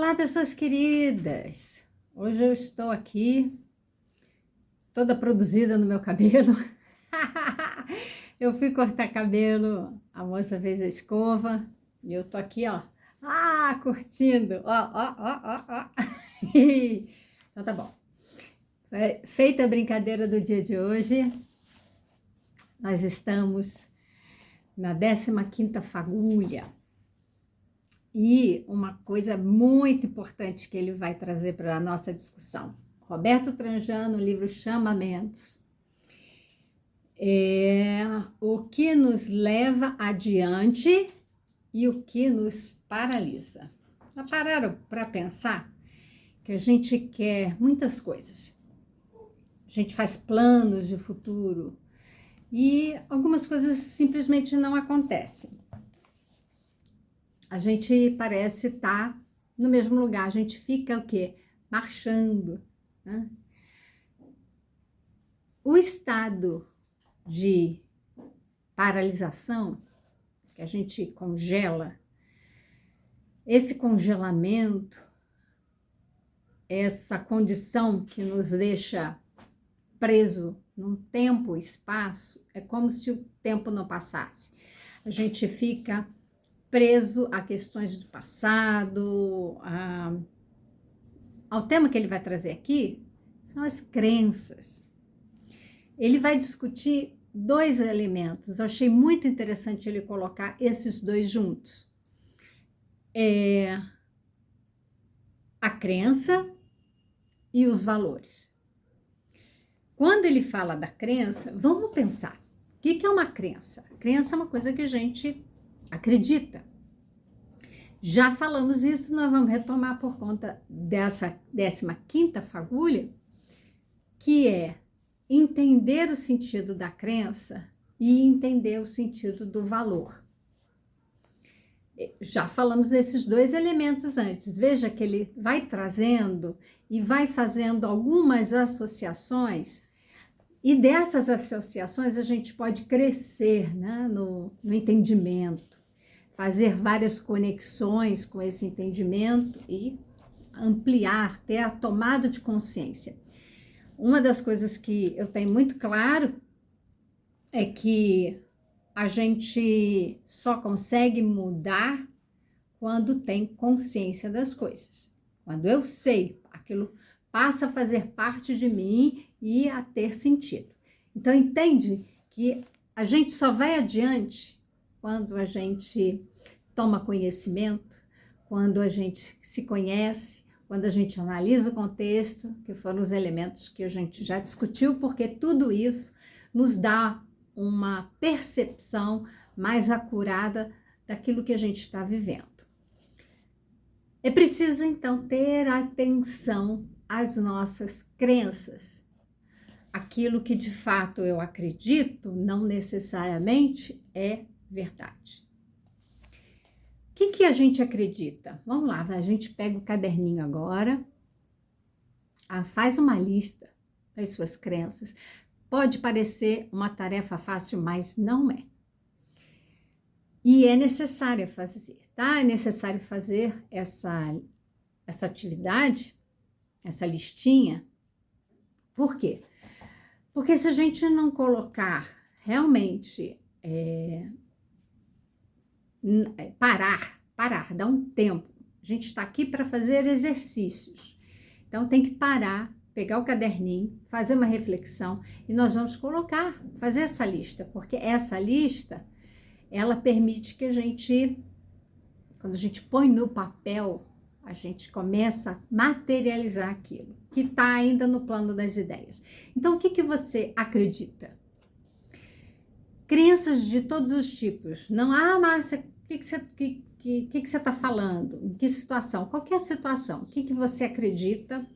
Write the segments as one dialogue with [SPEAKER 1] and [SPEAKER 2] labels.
[SPEAKER 1] Olá, pessoas queridas! Hoje eu estou aqui, toda produzida no meu cabelo. Eu fui cortar cabelo, a moça fez a escova e eu tô aqui, ó, curtindo, ó. Então tá bom. Feita a brincadeira do dia de hoje, nós estamos na 15ª fagulha. E uma coisa muito importante que ele vai trazer para a nossa discussão. Roberto Trajano, o livro Chamamentos. É o que nos leva adiante e o que nos paralisa. Já pararam para pensar que a gente quer muitas coisas? A gente faz planos de futuro e algumas coisas simplesmente não acontecem. A gente parece estar no mesmo lugar, a gente fica o quê? Marchando, né? O estado de paralisação, que a gente congela, esse congelamento, essa condição que nos deixa preso num tempo, espaço, é como se o tempo não passasse. A gente fica preso a questões do passado, ao tema que ele vai trazer aqui, são as crenças. Ele vai discutir dois elementos, eu achei muito interessante ele colocar esses dois juntos. A crença e os valores. Quando ele fala da crença, vamos pensar, o que é uma crença? Crença é uma coisa que a gente acredita. Já falamos isso, nós vamos retomar por conta dessa 15ª fagulha, que é entender o sentido da crença e entender o sentido do valor. Já falamos desses dois elementos antes, veja que ele vai trazendo e vai fazendo algumas associações, e dessas associações a gente pode crescer, né, no entendimento, fazer várias conexões com esse entendimento e ampliar, ter a tomada de consciência. Uma das coisas que eu tenho muito claro é que a gente só consegue mudar quando tem consciência das coisas. Quando eu sei, aquilo passa a fazer parte de mim e a ter sentido. Então, entende que a gente só vai adiante quando a gente toma conhecimento, quando a gente se conhece, quando a gente analisa o contexto, que foram os elementos que a gente já discutiu, porque tudo isso nos dá uma percepção mais acurada daquilo que a gente está vivendo. É preciso, então, ter atenção às nossas crenças. Aquilo que de fato eu acredito não necessariamente é verdade. O que a gente acredita? Vamos lá, a gente pega o caderninho agora, faz uma lista das suas crenças. Pode parecer uma tarefa fácil, mas não é. E é necessário fazer, tá? É necessário fazer essa atividade, essa listinha. Por quê? Porque se a gente não colocar realmente, parar, dar um tempo. A gente está aqui para fazer exercícios. Então tem que parar, pegar o caderninho, fazer uma reflexão e nós vamos fazer essa lista, porque essa lista, ela permite que a gente, quando a gente põe no papel, a gente começa a materializar aquilo que está ainda no plano das ideias. Então, o que você acredita? Crenças de todos os tipos. Não, Márcia, o que você está falando? Em que situação? Qualquer situação. O que você acredita?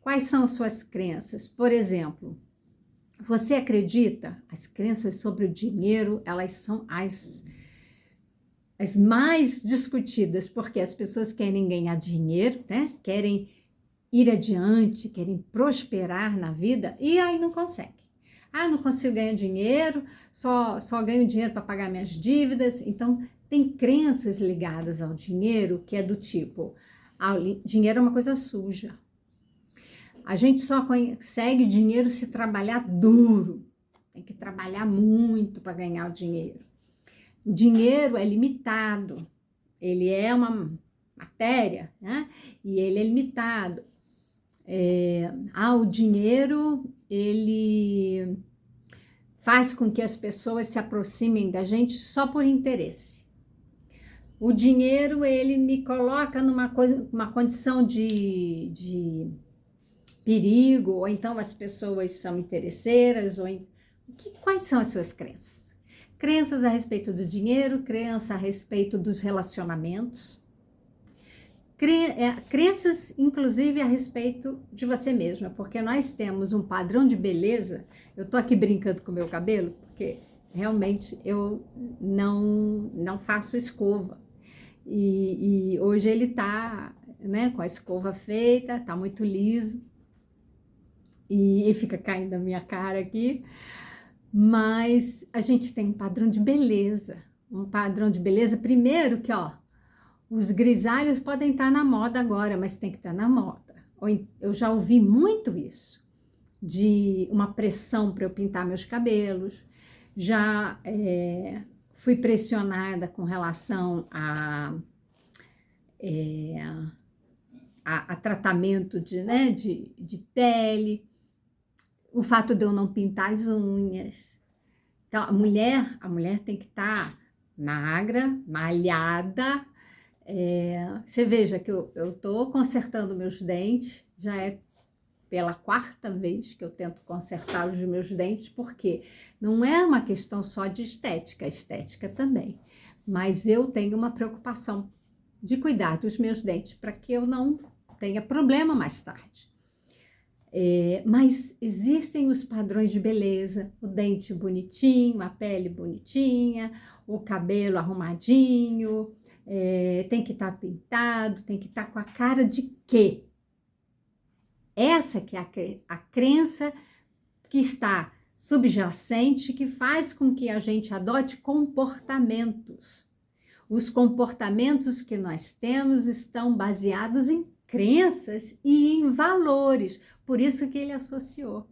[SPEAKER 1] Quais são as suas crenças? Por exemplo, você acredita? As crenças sobre o dinheiro, elas são as mais discutidas, porque as pessoas querem ganhar dinheiro, né? Querem ir adiante, querem prosperar na vida e aí não conseguem. Não consigo ganhar dinheiro, só ganho dinheiro para pagar minhas dívidas. Então, tem crenças ligadas ao dinheiro que é do tipo, Dinheiro é uma coisa suja. A gente só consegue dinheiro se trabalhar duro. Tem que trabalhar muito para ganhar o dinheiro. O dinheiro é limitado. Ele é uma matéria, né? E ele é limitado. O dinheiro, ele faz com que as pessoas se aproximem da gente só por interesse. O dinheiro, ele me coloca uma condição de perigo, ou então as pessoas são interesseiras, quais são as suas crenças? Crenças a respeito do dinheiro, crença a respeito dos relacionamentos, crenças, inclusive, a respeito de você mesma, porque nós temos um padrão de beleza. Eu tô aqui brincando com o meu cabelo, porque realmente eu não faço escova. E hoje ele tá, né, com a escova feita, tá muito liso. E fica caindo a minha cara aqui. Mas a gente tem um padrão de beleza. Um padrão de beleza, primeiro que, os grisalhos podem estar na moda agora, mas tem que estar na moda. Eu já ouvi muito isso, de uma pressão para eu pintar meus cabelos. Já fui pressionada com relação a tratamento de pele, o fato de eu não pintar as unhas. Então, a mulher tem que estar magra, malhada. Você veja que eu estou consertando meus dentes, já é pela 4ª vez que eu tento consertar os meus dentes, porque não é uma questão só de estética, estética também, mas eu tenho uma preocupação de cuidar dos meus dentes para que eu não tenha problema mais tarde. Mas existem os padrões de beleza, o dente bonitinho, a pele bonitinha, o cabelo arrumadinho, tem que estar pintado, tem que estar com a cara de quê? Essa que é a crença que está subjacente, que faz com que a gente adote comportamentos. Os comportamentos que nós temos estão baseados em crenças e em valores, por isso que ele associou.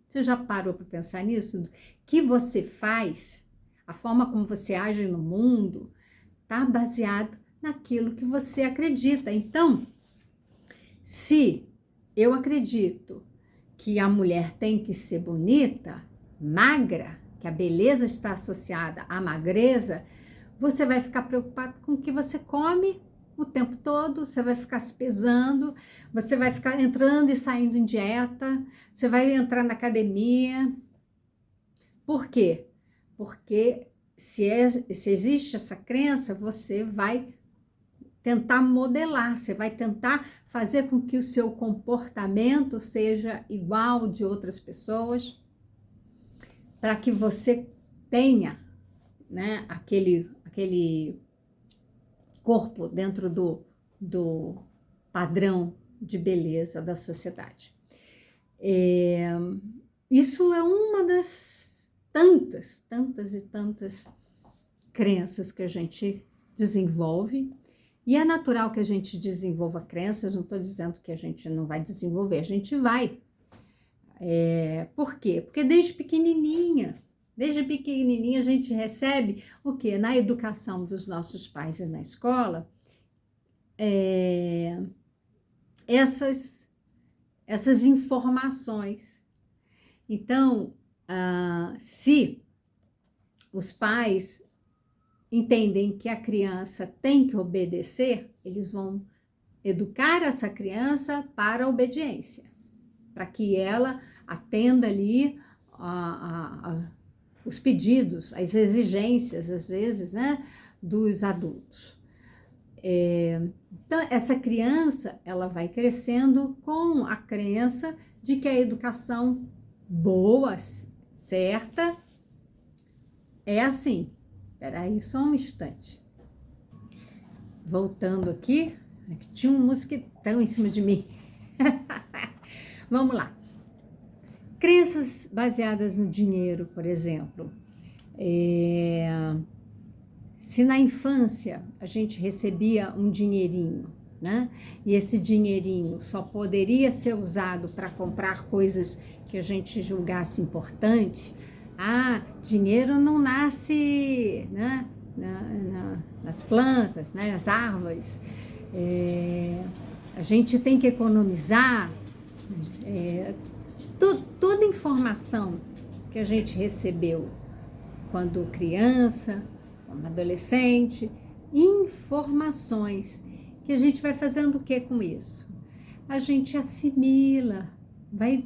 [SPEAKER 1] Você já parou para pensar nisso? O que você faz, a forma como você age no mundo, está baseado naquilo que você acredita. Então, se eu acredito que a mulher tem que ser bonita, magra, que a beleza está associada à magreza, você vai ficar preocupado com o que você come o tempo todo, você vai ficar se pesando, você vai ficar entrando e saindo em dieta, você vai entrar na academia. Por quê? Porque se existe essa crença, você vai tentar modelar, você vai tentar fazer com que o seu comportamento seja igual de outras pessoas, para que você tenha, né, aquele corpo dentro do padrão de beleza da sociedade. Isso é uma das tantas e tantas crenças que a gente desenvolve, e é natural que a gente desenvolva crenças. Não estou dizendo que a gente não vai desenvolver, a gente vai. Por quê? Porque desde pequenininha a gente recebe o quê? Na educação dos nossos pais e na escola, essas informações. Então, se os pais entendem que a criança tem que obedecer, eles vão educar essa criança para a obediência, para que ela atenda ali os pedidos, as exigências, às vezes, né, dos adultos. Então, essa criança, ela vai crescendo com a crença de que a educação boa, certa, é assim. Espera aí só um instante. Voltando aqui, tinha um mosquitão em cima de mim. Vamos lá. Crenças baseadas no dinheiro, por exemplo. Se na infância a gente recebia um dinheirinho né? E esse dinheirinho só poderia ser usado para comprar coisas que a gente julgasse importante. Ah, dinheiro não nasce, né, nas plantas, né, nas árvores. A gente tem que economizar. Toda informação que a gente recebeu quando criança, como adolescente, informações que a gente vai fazendo o que com isso? A gente assimila, vai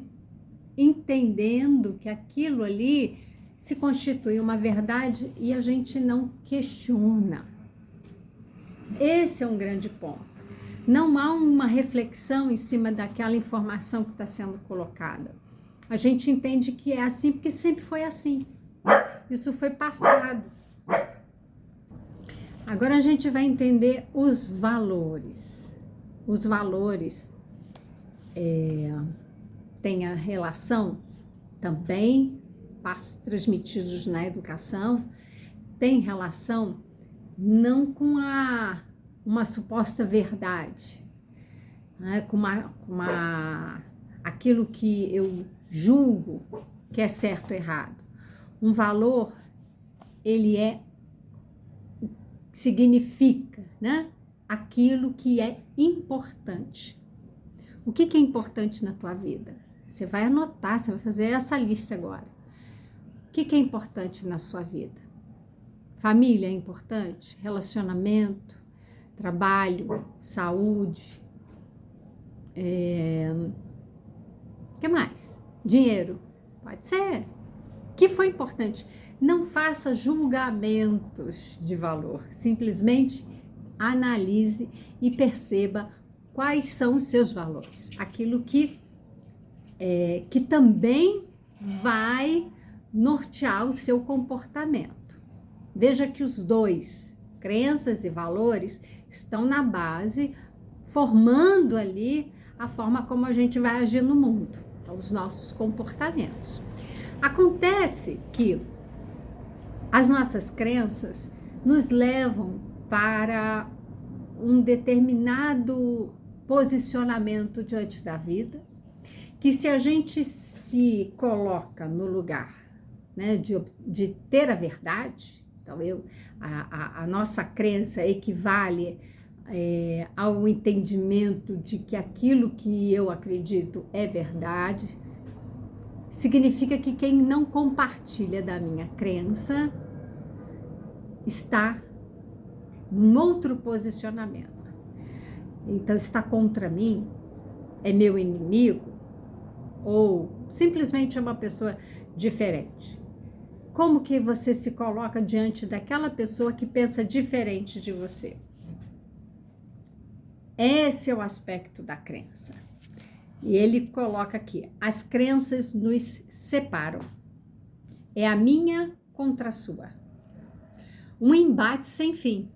[SPEAKER 1] entendendo que aquilo ali se constitui uma verdade e a gente não questiona. Esse é um grande ponto. Não há uma reflexão em cima daquela informação que está sendo colocada. A gente entende que é assim porque sempre foi assim. Isso foi passado. Agora a gente vai entender os valores. Os valores têm a relação também, passos transmitidos na educação, tem relação não com uma suposta verdade, né? com aquilo que eu julgo que é certo ou errado. Um valor, ele significa, né, aquilo que é importante. O que é importante na tua vida? Você vai anotar, você vai fazer essa lista agora. O que é importante na sua vida? Família é importante? Relacionamento, trabalho, saúde, o que mais? Dinheiro, pode ser. O que foi importante? Não faça julgamentos de valor, simplesmente analise e perceba quais são os seus valores. Aquilo que também vai nortear o seu comportamento. Veja que os dois, crenças e valores, estão na base, formando ali a forma como a gente vai agir no mundo, então, os nossos comportamentos. Acontece que as nossas crenças nos levam para um determinado posicionamento diante da vida, que se a gente se coloca no lugar, né, de ter a verdade, então a nossa crença equivale ao entendimento de que aquilo que eu acredito é verdade, significa que quem não compartilha da minha crença está num outro posicionamento. Então, está contra mim, é meu inimigo, ou simplesmente é uma pessoa diferente. Como que você se coloca diante daquela pessoa que pensa diferente de você? Esse é o aspecto da crença. E ele coloca aqui, as crenças nos separam. É a minha contra a sua. Um embate sem fim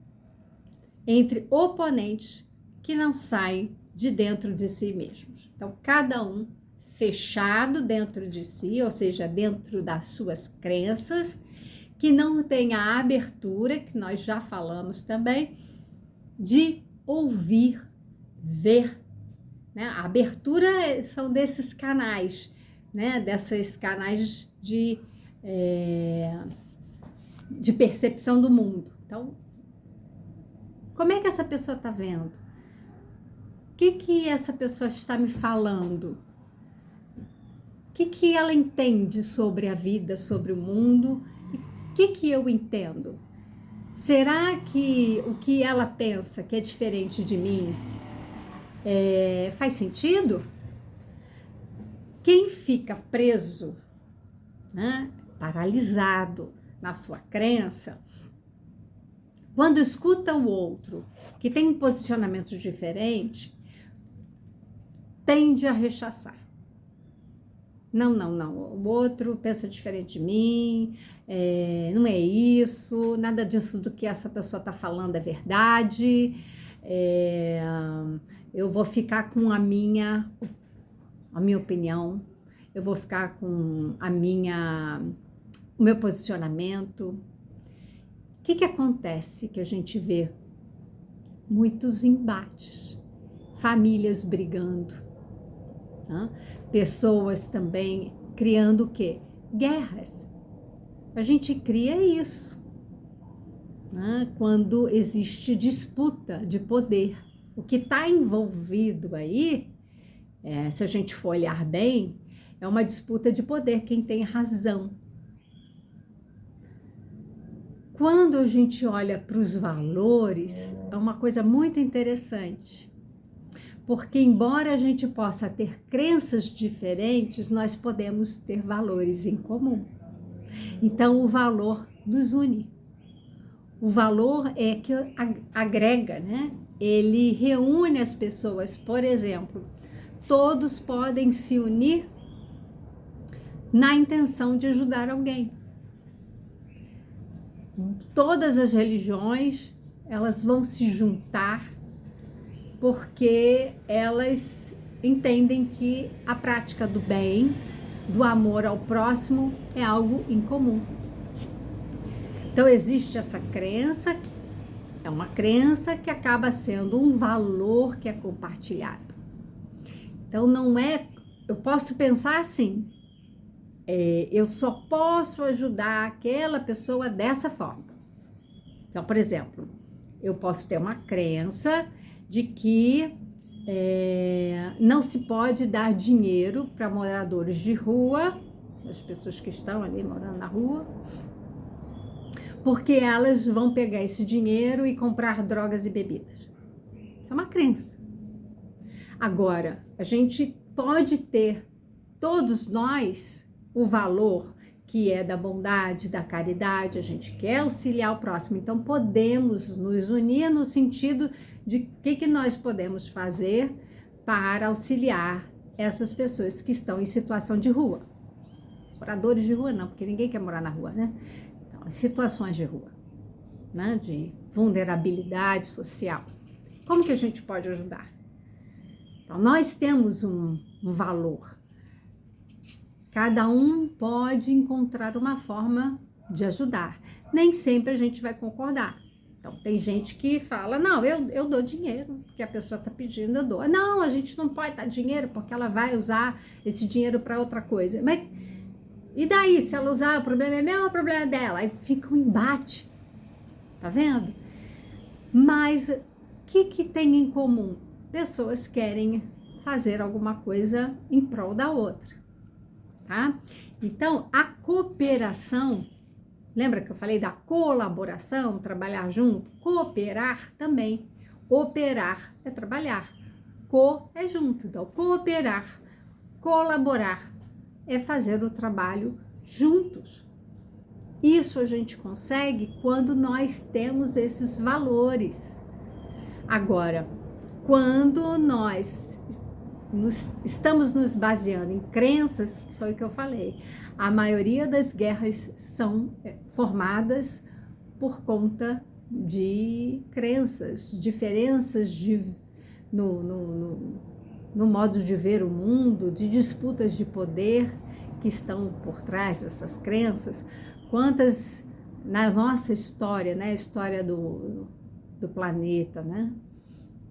[SPEAKER 1] entre oponentes que não saem de dentro de si mesmos. Então, cada um fechado dentro de si, ou seja, dentro das suas crenças, que não tem a abertura, que nós já falamos também, de ouvir, ver. Né? A abertura são desses canais, né? Desses canais de percepção do mundo. Então, como é que essa pessoa está vendo? O que essa pessoa está me falando? O que ela entende sobre a vida, sobre o mundo? E o que eu entendo? Será que o que ela pensa que é diferente de mim faz sentido? Quem fica preso, né, paralisado na sua crença, quando escuta o outro que tem um posicionamento diferente, tende a rechaçar. Não, o outro pensa diferente de mim, não é isso, nada disso do que essa pessoa está falando é verdade, eu vou ficar com a minha opinião, eu vou ficar com o meu posicionamento. O que acontece que a gente vê? Muitos embates, famílias brigando, né? Pessoas também criando o quê? Guerras. A gente cria isso, né? Quando existe disputa de poder. O que está envolvido aí, se a gente for olhar bem, é uma disputa de poder, quem tem razão. Quando a gente olha para os valores, é uma coisa muito interessante, porque embora a gente possa ter crenças diferentes, nós podemos ter valores em comum. Então, o valor nos une. O valor é que agrega, né? Ele reúne as pessoas. Por exemplo, todos podem se unir na intenção de ajudar alguém. Todas as religiões, elas vão se juntar porque elas entendem que a prática do bem, do amor ao próximo, é algo em comum. Então existe essa crença, é uma crença que acaba sendo um valor que é compartilhado. Então não é, eu posso pensar assim, eu só posso ajudar aquela pessoa dessa forma. Então, por exemplo, eu posso ter uma crença de que não se pode dar dinheiro para moradores de rua, as pessoas que estão ali morando na rua, porque elas vão pegar esse dinheiro e comprar drogas e bebidas. Isso é uma crença. Agora, a gente pode ter, todos nós, o valor que é da bondade, da caridade, a gente quer auxiliar o próximo, então podemos nos unir no sentido de o que nós podemos fazer para auxiliar essas pessoas que estão em situação de rua. Moradores de rua não, porque ninguém quer morar na rua, né? Então, as situações de rua, né? De vulnerabilidade social. Como que a gente pode ajudar? Então, nós temos um valor. Cada um pode encontrar uma forma de ajudar. Nem sempre a gente vai concordar. Então, tem gente que fala, não, eu dou dinheiro, porque a pessoa está pedindo, eu dou. Não, a gente não pode dar dinheiro, porque ela vai usar esse dinheiro para outra coisa. Mas, e daí, se ela usar, o problema é meu ou o problema é dela? Aí fica um embate, tá vendo? Mas, o que tem em comum? Pessoas querem fazer alguma coisa em prol da outra. Tá? Então, a cooperação, lembra que eu falei da colaboração, trabalhar junto? Cooperar também. Operar é trabalhar. Co é junto. Então, cooperar, colaborar é fazer o trabalho juntos. Isso a gente consegue quando nós temos esses valores. Agora, quando nós estamos nos baseando em crenças, foi o que eu falei, a maioria das guerras são formadas por conta de crenças, diferenças no modo de ver o mundo, de disputas de poder que estão por trás dessas crenças. Quantas, na nossa história, né, a história do planeta, né,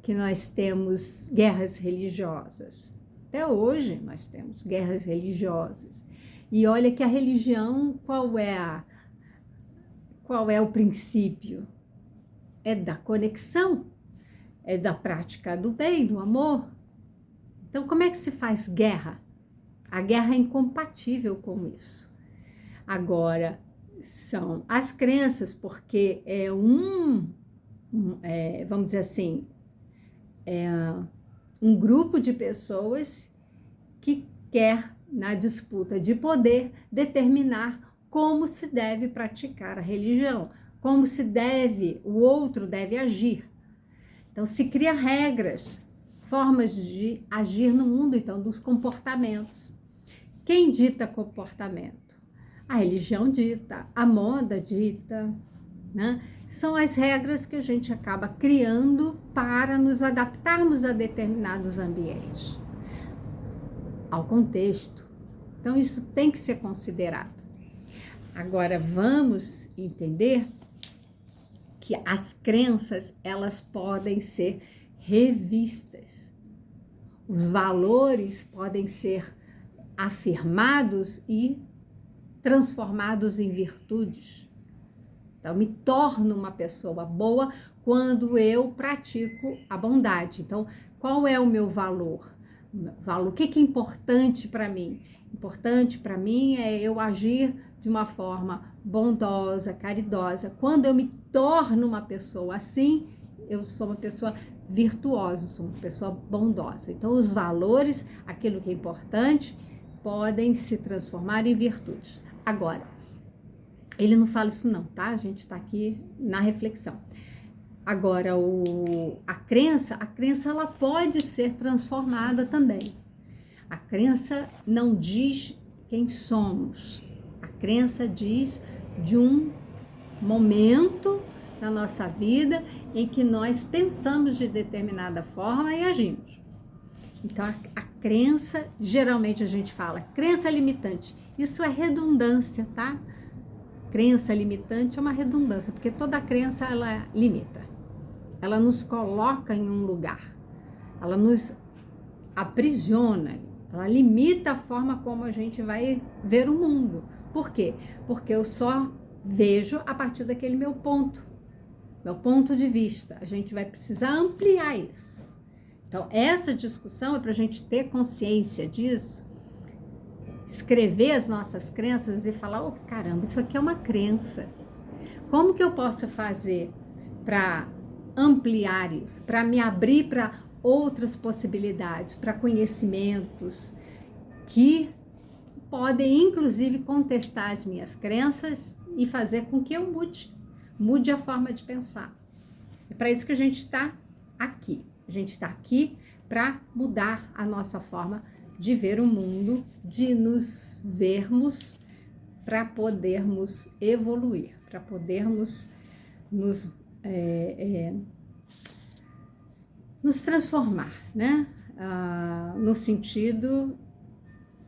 [SPEAKER 1] que nós temos guerras religiosas. Até hoje nós temos guerras religiosas. E olha que a religião, qual é o princípio? É da conexão, é da prática do bem, do amor. Então, como é que se faz guerra? A guerra é incompatível com isso. Agora, são as crenças, porque vamos dizer assim, um grupo de pessoas que quer, na disputa de poder, determinar como se deve praticar a religião, como o outro deve agir. Então, se cria regras, formas de agir no mundo, então, dos comportamentos. Quem dita comportamento? A religião dita, a moda dita, né? São as regras que a gente acaba criando para nos adaptarmos a determinados ambientes, ao contexto. Então, isso tem que ser considerado. Agora, vamos entender que as crenças, elas podem ser revistas. Os valores podem ser afirmados e transformados em virtudes. Então, me torno uma pessoa boa quando eu pratico a bondade. Então, qual é o meu valor? O que é importante para mim? Importante para mim é eu agir de uma forma bondosa, caridosa. Quando eu me torno uma pessoa assim, eu sou uma pessoa virtuosa, sou uma pessoa bondosa. Então, os valores, aquilo que é importante, podem se transformar em virtudes. Agora, ele não fala isso não, tá? A gente está aqui na reflexão. Agora, a crença ela pode ser transformada também. A crença não diz quem somos. A crença diz de um momento na nossa vida em que nós pensamos de determinada forma e agimos. Então, a crença, geralmente a gente fala, crença limitante. Isso é redundância, tá? Crença limitante é uma redundância, porque toda crença, ela limita. Ela nos coloca em um lugar. Ela nos aprisiona, ela limita a forma como a gente vai ver o mundo. Por quê? Porque eu só vejo a partir daquele meu ponto de vista. A gente vai precisar ampliar isso. Então, essa discussão é para a gente ter consciência disso, escrever as nossas crenças e falar, oh, caramba, isso aqui é uma crença. Como que eu posso fazer para ampliar isso, para me abrir para outras possibilidades, para conhecimentos que podem, inclusive, contestar as minhas crenças e fazer com que eu mude a forma de pensar. É para isso que a gente está aqui. A gente está aqui para mudar a nossa forma de ver o mundo, de nos vermos, para podermos evoluir, para podermos nos transformar, né? No sentido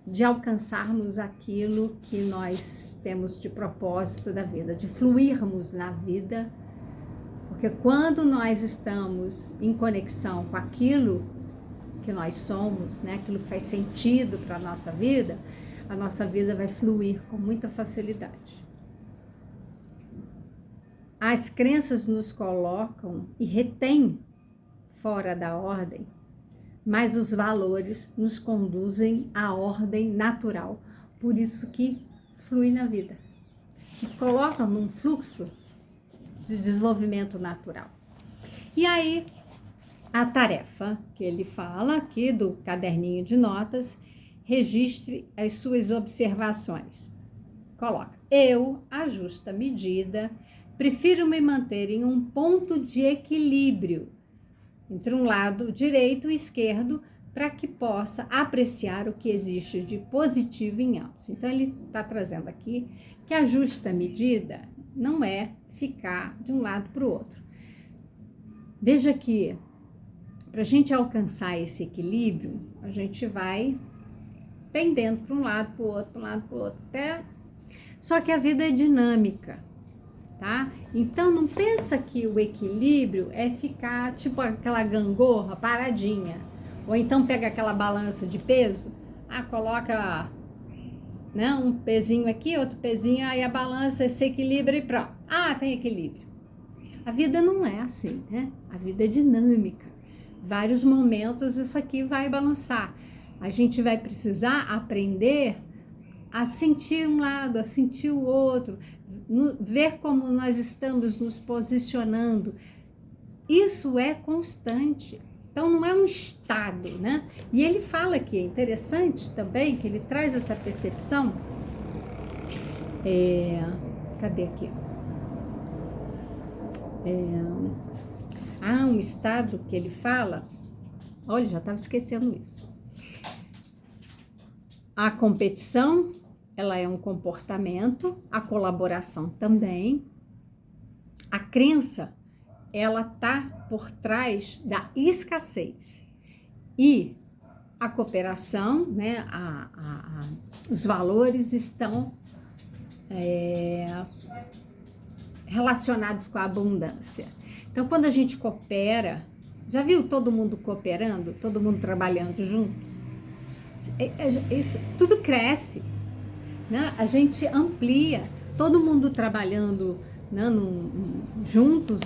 [SPEAKER 1] de alcançarmos aquilo que nós temos de propósito da vida, de fluirmos na vida. Porque quando nós estamos em conexão com aquilo que nós somos, né, aquilo que faz sentido para a nossa vida vai fluir com muita facilidade. As crenças nos colocam e retêm fora da ordem, mas os valores nos conduzem à ordem natural. Por isso que flui na vida. Nos colocam num fluxo de desenvolvimento natural. E aí, a tarefa que ele fala aqui do caderninho de notas, registre as suas observações. Coloca, eu, à justa medida, prefiro me manter em um ponto de equilíbrio entre um lado direito e esquerdo para que possa apreciar o que existe de positivo em ambos. Então, ele está trazendo aqui que a justa medida não é ficar de um lado para o outro. Veja que para a gente alcançar esse equilíbrio, a gente vai pendendo para um lado, para o outro, para um lado, para o outro, até... Só que a vida é dinâmica, tá? Então, não pensa que o equilíbrio é ficar tipo aquela gangorra paradinha. Ou então pega aquela balança de peso, coloca, né, um pezinho aqui, outro pezinho, aí a balança se equilibra e pronto. Tem equilíbrio. A vida não é assim, né? A vida é dinâmica. Vários momentos isso aqui vai balançar. A gente vai precisar aprender a sentir um lado, a sentir o outro, ver como nós estamos nos posicionando. Isso é constante. Então, não é um estado, né? E ele fala que é interessante também, que ele traz essa percepção. Cadê aqui? Um estado que ele fala. Olha, já estava esquecendo isso. A competição, ela é um comportamento, a colaboração também. A crença, ela está por trás da escassez. E a cooperação, né, os valores estão relacionados com a abundância. Então, quando a gente coopera, Já viu todo mundo cooperando, todo mundo trabalhando junto? Isso, tudo cresce, né? A gente amplia, todo mundo trabalhando, né, juntos,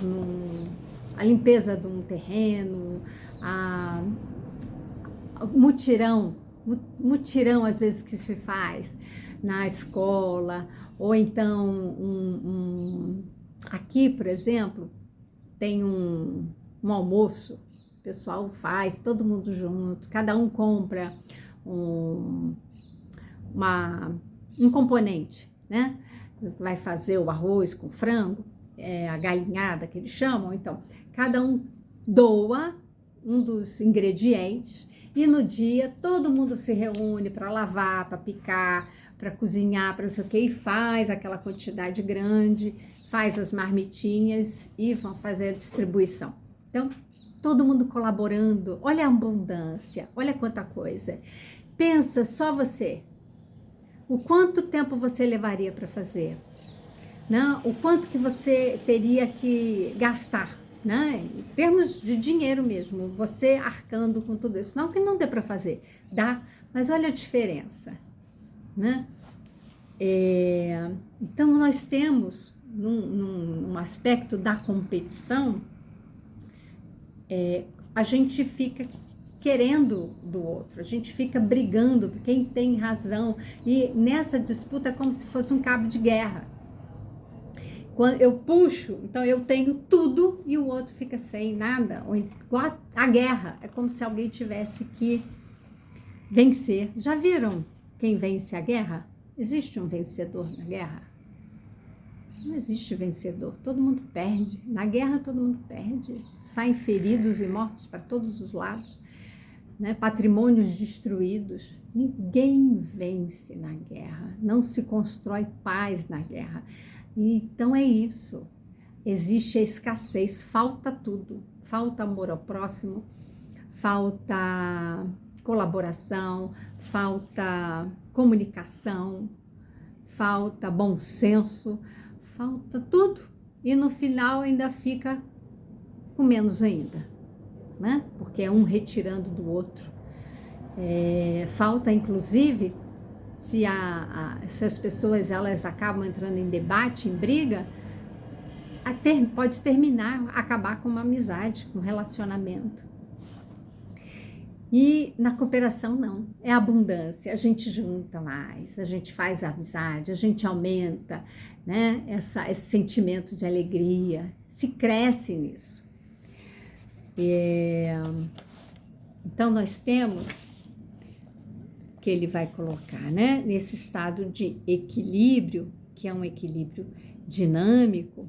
[SPEAKER 1] a limpeza de um terreno, mutirão, mutirão às vezes que se faz na escola, ou então aqui, por exemplo, tem um almoço, o pessoal faz, todo mundo junto, cada um compra um componente, né? Vai fazer o arroz com frango, a galinhada que eles chamam, então, cada um doa um dos ingredientes e no dia todo mundo se reúne para lavar, para picar, para cozinhar, para não sei o que, e faz aquela quantidade grande, faz as marmitinhas e vão fazer a distribuição. Então, todo mundo colaborando, olha a abundância, olha quanta coisa. Pensa só você, o quanto tempo você levaria para fazer, né? O quanto que você teria que gastar, né? Em termos de dinheiro mesmo, você arcando com tudo isso. Não que não dê para fazer, dá, mas olha a diferença, né? Então, nós temos, num aspecto da competição, a gente fica querendo do outro, a gente fica brigando por quem tem razão, e nessa disputa é como se fosse um cabo de guerra. Quando eu puxo, então eu tenho tudo e o outro fica sem nada, ou igual a guerra, é como se alguém tivesse que vencer. Já viram quem vence a guerra? Existe um vencedor na guerra? Não existe vencedor, todo mundo perde. Na guerra todo mundo perde, saem feridos e mortos para todos os lados, né? Patrimônios destruídos. Ninguém vence na guerra, não se constrói paz na guerra. Então é isso, existe a escassez, falta tudo, falta amor ao próximo, falta colaboração, falta comunicação, falta bom senso, falta tudo, e no final ainda fica com menos ainda, né? Porque é um retirando do outro. Falta, inclusive, se as pessoas elas acabam entrando em debate, em briga, pode terminar, acabar com uma amizade, com um relacionamento. E na cooperação não, é abundância, a gente junta mais, a gente faz amizade, a gente aumenta, né, esse sentimento de alegria, se cresce nisso. Então nós temos que ele vai colocar, né, nesse estado de equilíbrio, que é um equilíbrio dinâmico,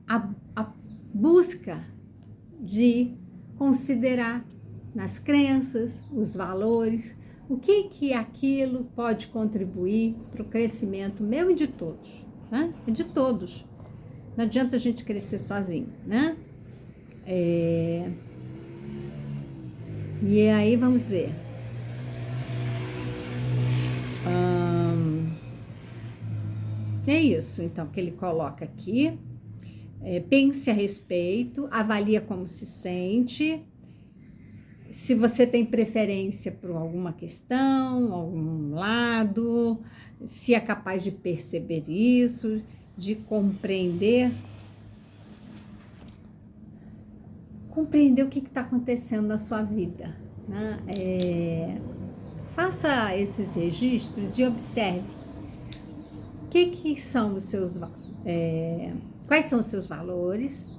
[SPEAKER 1] a busca de considerar nas crenças, os valores, o que aquilo pode contribuir para o crescimento meu e de todos, né? E de todos. Não adianta a gente crescer sozinho, né? E aí vamos ver. É isso, então, que ele coloca aqui. Pense a respeito, avalia como se sente, se você tem preferência por alguma questão, algum lado, se é capaz de perceber isso, de compreender o que está acontecendo na sua vida, né? Faça esses registros e observe são os seus quais são os seus valores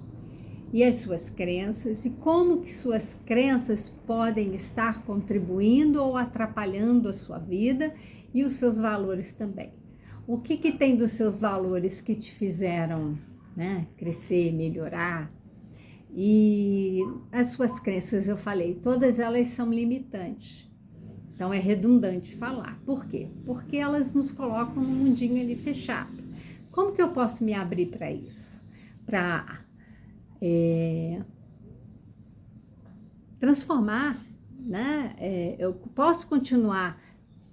[SPEAKER 1] e as suas crenças, e como que suas crenças podem estar contribuindo ou atrapalhando a sua vida, e os seus valores também. O que tem dos seus valores que te fizeram, né, crescer, melhorar? E as suas crenças, eu falei, todas elas são limitantes. Então é redundante falar. Por quê? Porque elas nos colocam num mundinho ali fechado. Como que eu posso me abrir para isso? Para transformar, né? Eu posso continuar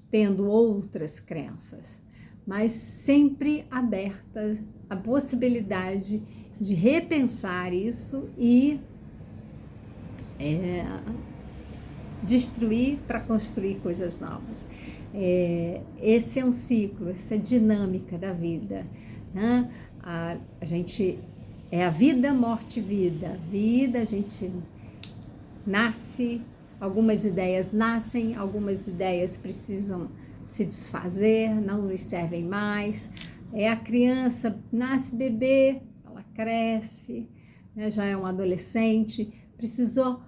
[SPEAKER 1] tendo outras crenças, mas sempre aberta à possibilidade de repensar isso e destruir para construir coisas novas. Esse é um ciclo, essa é a dinâmica da vida, né? A gente é a vida, morte, vida. Vida, a gente nasce, algumas ideias nascem, algumas ideias precisam se desfazer, não nos servem mais. A criança nasce bebê, ela cresce, né, já é um adolescente, precisou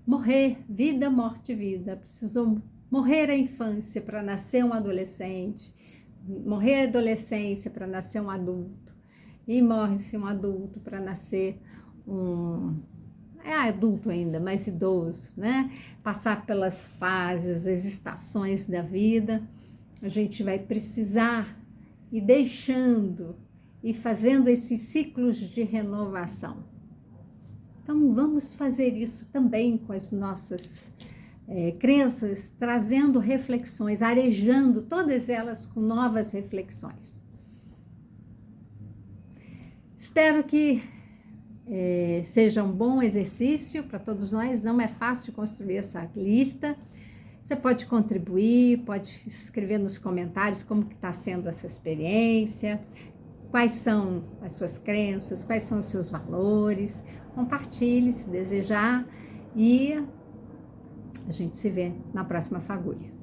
[SPEAKER 1] morrer, vida, morte, vida. Precisou morrer a infância para nascer um adolescente, morrer a adolescência para nascer um adulto, e morre-se um adulto para nascer adulto ainda, mas idoso, né? Passar pelas fases, as estações da vida, a gente vai precisar ir deixando e fazendo esses ciclos de renovação. Então, vamos fazer isso também com as nossas crenças, trazendo reflexões, arejando todas elas com novas reflexões. Espero que seja um bom exercício para todos nós. Não é fácil construir essa lista. Você pode contribuir, pode escrever nos comentários como que está sendo essa experiência, quais são as suas crenças, quais são os seus valores. Compartilhe se desejar e a gente se vê na próxima fagulha.